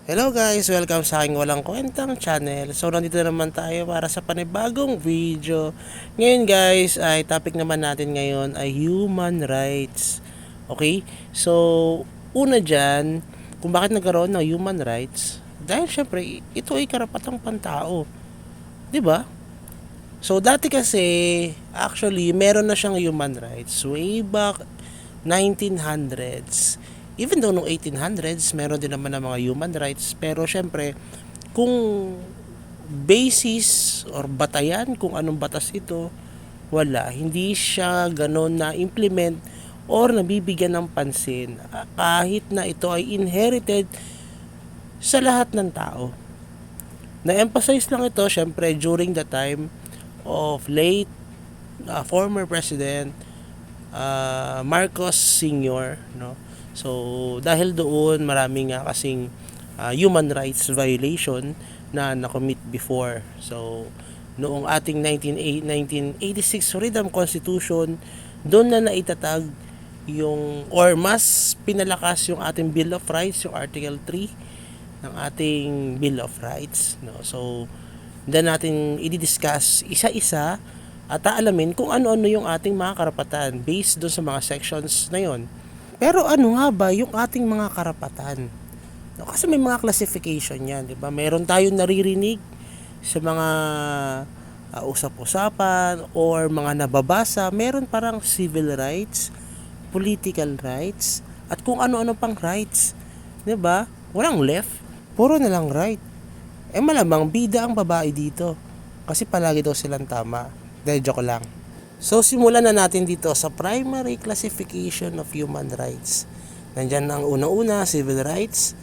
Hello guys! Welcome sa aking walang kwentang channel. So nandito na naman tayo para sa panibagong video. Ngayon guys, ay topic naman natin ngayon ay human rights. Okay? So, una dyan, kung bakit nagkaroon ng human rights, dahil syempre, ito ay karapatang pantao. 'Di ba? So dati kasi, actually, meron na siyang human rights way back 1900s. Even though noong 1800s, meron din naman ng mga human rights. Pero syempre, kung basis or batayan kung anong batas ito, wala. Hindi siya ganon na implement or nabibigyan ng pansin. Kahit na ito ay inherited sa lahat ng tao. Na-emphasize lang ito, syempre, during the time of late former President Marcos Sr., no? So, dahil doon, marami nga kasing human rights violation na nakomit before. So, noong ating 1986 Freedom Constitution, doon na naitatag yung, or mas pinalakas yung ating Bill of Rights, yung Article 3 ng ating Bill of Rights. No? So, then natin i-discuss isa-isa at aalamin kung ano-ano yung ating mga karapatan based doon sa mga sections na yon. Pero ano nga ba yung ating mga karapatan? No, kasi may mga classification yan, di ba? Meron tayong naririnig sa mga usap-usapan or mga nababasa. Meron parang civil rights, political rights, at kung ano-ano pang rights. Di ba? Walang left, puro na lang right. Malamang bida ang babae dito. Kasi palagi daw silang tama. Dahil joke lang. So, simulan na natin dito sa primary classification of human rights. Nandyan ang una-una, civil rights,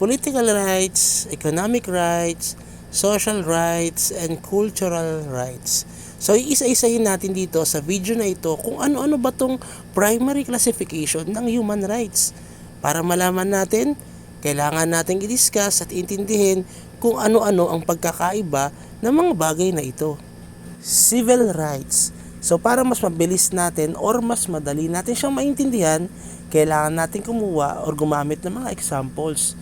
political rights, economic rights, social rights, and cultural rights. So, iisa-isahin natin dito sa video na ito kung ano-ano ba tong primary classification ng human rights. Para malaman natin, kailangan natin i-discuss at intindihin kung ano-ano ang pagkakaiba ng mga bagay na ito. Civil rights. So para mas mabilis natin or mas madali natin siyang maintindihan, kailangan natin kumuha or gumamit ng mga examples.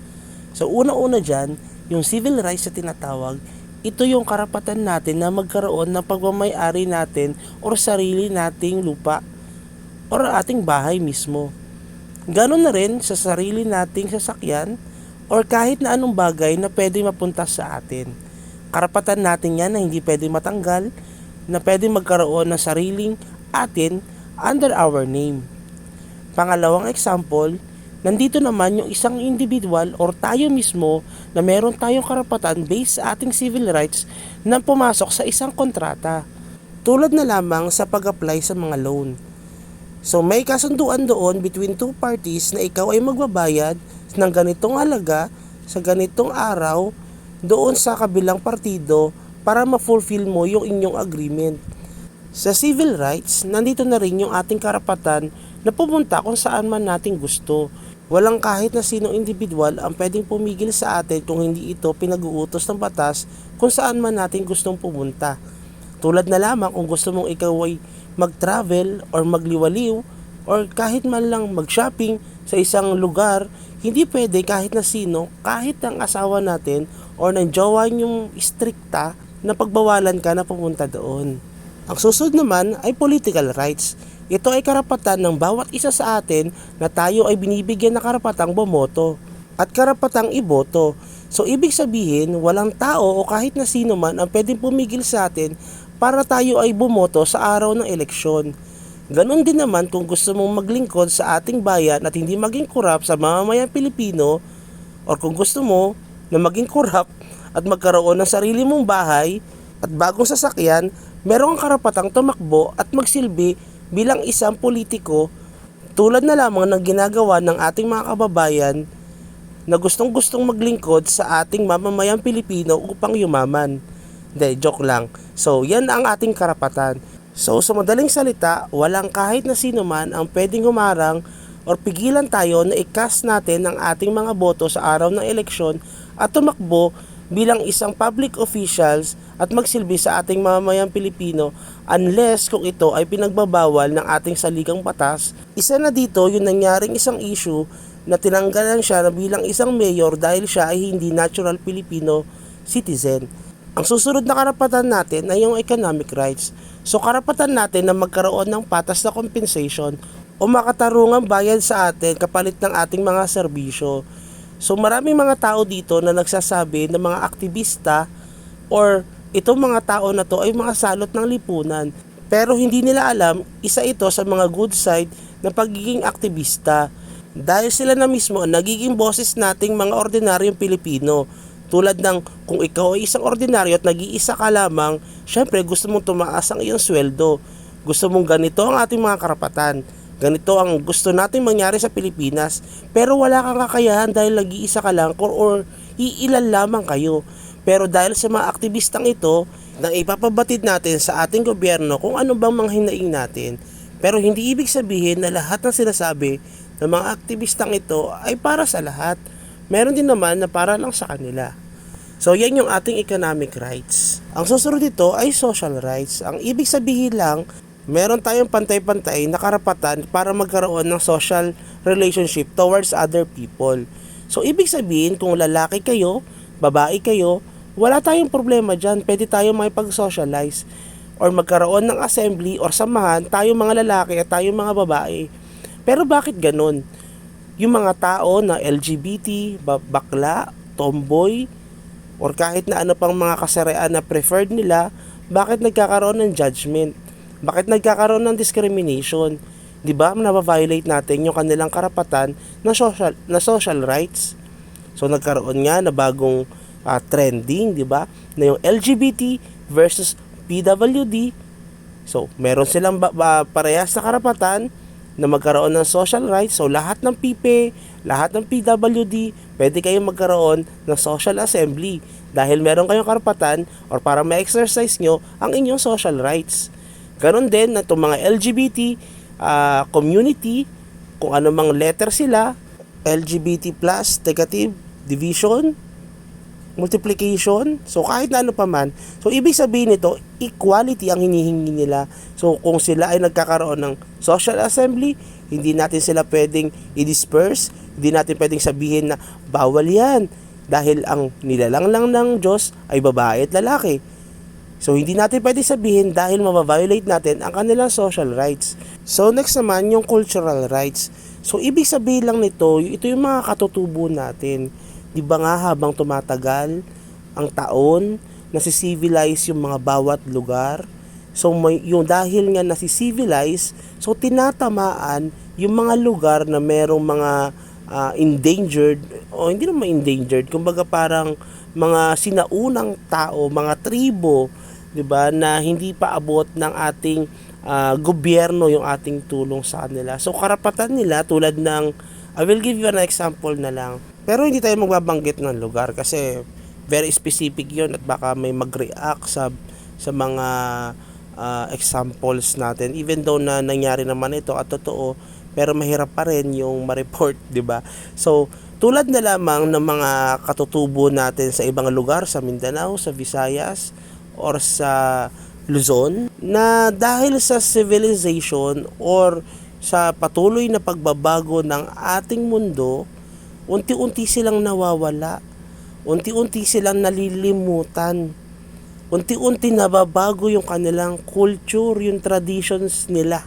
So una-una dyan, yung civil rights na tinatawag, ito yung karapatan natin na magkaroon ng pagmamay-ari natin or sarili nating lupa or ating bahay mismo. Ganon na rin sa sarili nating sasakyan or kahit na anong bagay na pwede mapunta sa atin. Karapatan natin yan na hindi pwede matanggal, na pwede magkaroon ng sariling atin under our name. Pangalawang example, nandito naman yung isang individual or tayo mismo na meron tayong karapatan based sa ating civil rights na pumasok sa isang kontrata. Tulad na lamang sa pag-apply sa mga loan. So may kasunduan doon between two parties na ikaw ay magbabayad ng ganitong halaga sa ganitong araw doon sa kabilang partido para ma-fulfill mo yung inyong agreement. Sa civil rights, nandito na rin yung ating karapatan na pumunta kung saan man nating gusto. Walang kahit na sinong individual ang pwedeng pumigil sa atin kung hindi ito pinag-uutos ng batas kung saan man natin gustong pumunta. Tulad na lamang kung gusto mong ikaw ay mag-travel or magliwaliw or kahit man lang mag-shopping sa isang lugar, hindi pwede kahit na sino, kahit ang asawa natin or ng jowa yung strikta na pagbawalan ka na pumunta doon. Ang susunod naman ay political rights. Ito ay karapatan ng bawat isa sa atin na tayo ay binibigyan ng karapatang bumoto at karapatang iboto. So ibig sabihin, walang tao o kahit na sino man ang pwedeng pumigil sa atin para tayo ay bumoto sa araw ng eleksyon. Ganon din naman kung gusto mong maglingkod sa ating bayan at hindi maging korap sa mamamayang Pilipino, or kung gusto mo na maging korap at magkaroon ng sarili mong bahay at bagong sasakyan, meron kang karapatang tumakbo at magsilbi bilang isang politiko tulad na lamang ng ginagawa ng ating mga kababayan na gustong-gustong maglingkod sa ating mamamayang Pilipino upang yumaman. Hindi, joke lang. So, yan ang ating karapatan. So, sa madaling salita, walang kahit na sino man ang pwedeng humarang or pigilan tayo na i-cast natin ang ating mga boto sa araw ng eleksyon at tumakbo bilang isang public officials at magsilbi sa ating mamamayang Pilipino unless kung ito ay pinagbabawal ng ating saligang batas. Isa na dito yung nangyaring isang issue na tinanggalan siya bilang isang mayor dahil siya ay hindi natural Filipino citizen. Ang susunod na karapatan natin ay yung economic rights. So karapatan natin na magkaroon ng patas na compensation o makatarungang bayad sa atin kapalit ng ating mga serbisyo. So maraming mga tao dito na nagsasabi ng mga aktivista or itong mga tao na to ay mga salot ng lipunan. Pero hindi nila alam, isa ito sa mga good side ng pagiging aktivista. Dahil sila na mismo ang nagiging boses nating mga ordinaryong Pilipino. Tulad ng kung ikaw ay isang ordinaryo at nag-iisa ka lamang, syempre gusto mong tumaas ang iyong sweldo. Gusto mong ganito ang ating mga karapatan. Ganito ang gusto natin mangyari sa Pilipinas, pero wala kang kakayahan dahil nag-iisa ka lang or iilan lamang kayo. Pero dahil sa mga aktivistang ito, nang ipapabatid natin sa ating gobyerno kung ano bang mga hinaing natin. Pero hindi ibig sabihin na lahat ng sinasabi ng mga aktivistang ito ay para sa lahat. Meron din naman na para lang sa kanila. So yan yung ating economic rights. Ang susunod dito ay social rights. Ang ibig sabihin lang, meron tayong pantay-pantay na karapatan para magkaroon ng social relationship towards other people. So, ibig sabihin, kung lalaki kayo, babae kayo, wala tayong problema dyan. Pwede tayong makipag-socialize or magkaroon ng assembly or samahan, tayong mga lalaki at tayong mga babae. Pero bakit ganun? Yung mga tao na LGBT, bakla, tomboy, or kahit na ano pang mga kasarean na preferred nila, bakit nagkakaroon ng judgment? Bakit nagkakaroon ng discrimination? 'Di ba? Naba-violate natin yung kanilang karapatan na social rights. So nagkaroon nga na bagong trending, 'di ba? Na yung LGBT versus PWD. So meron silang parehas na karapatan na magkaroon ng social rights. So lahat ng PP, lahat ng PWD, pwede kayong magkaroon ng social assembly dahil meron kayong karapatan or para ma-exercise nyo ang inyong social rights. Ganon din na itong mga LGBT community, kung ano mang letter sila, LGBT plus, negative, division, multiplication, so kahit na ano pa man. So ibig sabihin nito, equality ang hinihingi nila. So kung sila ay nagkakaroon ng social assembly, hindi natin sila pwedeng i-disperse, hindi natin pwedeng sabihin na bawal yan dahil ang nilalang lang ng Diyos ay babae at lalaki. So, hindi natin pwede sabihin dahil mababiolate natin ang kanilang social rights. So, next naman, yung cultural rights. So, ibig sabihin lang nito, ito yung mga katutubo natin. Di ba nga habang tumatagal ang taon, nasisivilize yung mga bawat lugar. So, yung dahil nga nasisivilize, so tinatamaan yung mga lugar na merong mga endangered, o hindi naman endangered, kumbaga parang mga sinaunang tao, mga tribo, 'di ba, na hindi pa abot ng ating gobyerno yung ating tulong sa kanila. So karapatan nila tulad ng I will give you an example na lang. Pero hindi tayo magbabanggit ng lugar kasi very specific 'yon at baka may mag-react sa mga examples natin even though na nangyari naman ito at totoo, pero mahirap pa rin yung ma-report, 'di ba? So tulad na lamang ng mga katutubo natin sa ibang lugar, sa Mindanao, sa Visayas, or sa Luzon, na dahil sa civilization or sa patuloy na pagbabago ng ating mundo, unti-unti silang nawawala, unti-unti silang nalilimutan, unti-unti nababago yung kanilang culture, yung traditions nila.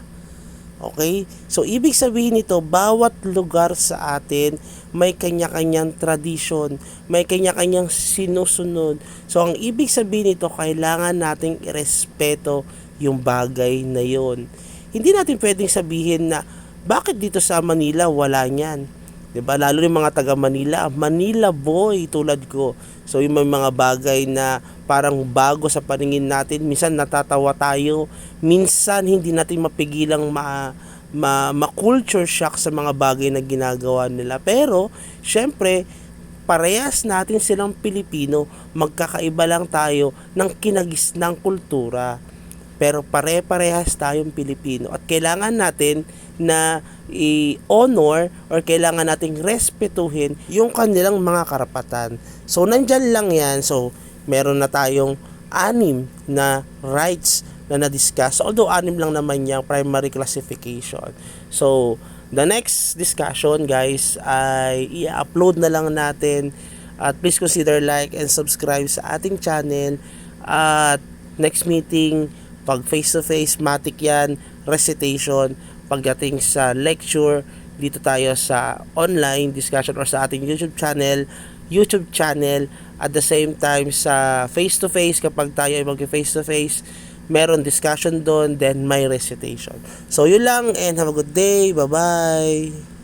Okay? So, ibig sabihin nito, bawat lugar sa atin may kanya-kanyang tradisyon, may kanya-kanyang sinusunod. So, ang ibig sabihin nito, kailangan nating irespeto yung bagay na yon. Hindi natin pwedeng sabihin na, bakit dito sa Manila wala niyan? Diba? Lalo yung mga taga Manila, Manila boy tulad ko. So yung may mga bagay na parang bago sa paningin natin, minsan natatawa tayo, minsan hindi natin mapigilang ma-culture shock sa mga bagay na ginagawa nila. Pero, syempre, parehas natin silang Pilipino, magkakaiba lang tayo ng kinagisnang kultura. pero pare-parehas tayong Pilipino at kailangan natin na i-honor or kailangan nating respetuhin yung kanilang mga karapatan. So nandyan lang yan. So meron na tayong 6 na rights na na-discuss. Although 6 lang naman yung primary classification. So the next discussion guys ay i-upload na lang natin. At please consider like and subscribe sa ating channel. At next meeting, pag face-to-face, matik yan, recitation. Pagdating sa lecture, dito tayo sa online discussion or sa ating YouTube channel. At the same time, sa face-to-face, kapag tayo ay mag-face-to-face, meron discussion doon, then may recitation. So, yun lang and have a good day. Bye-bye!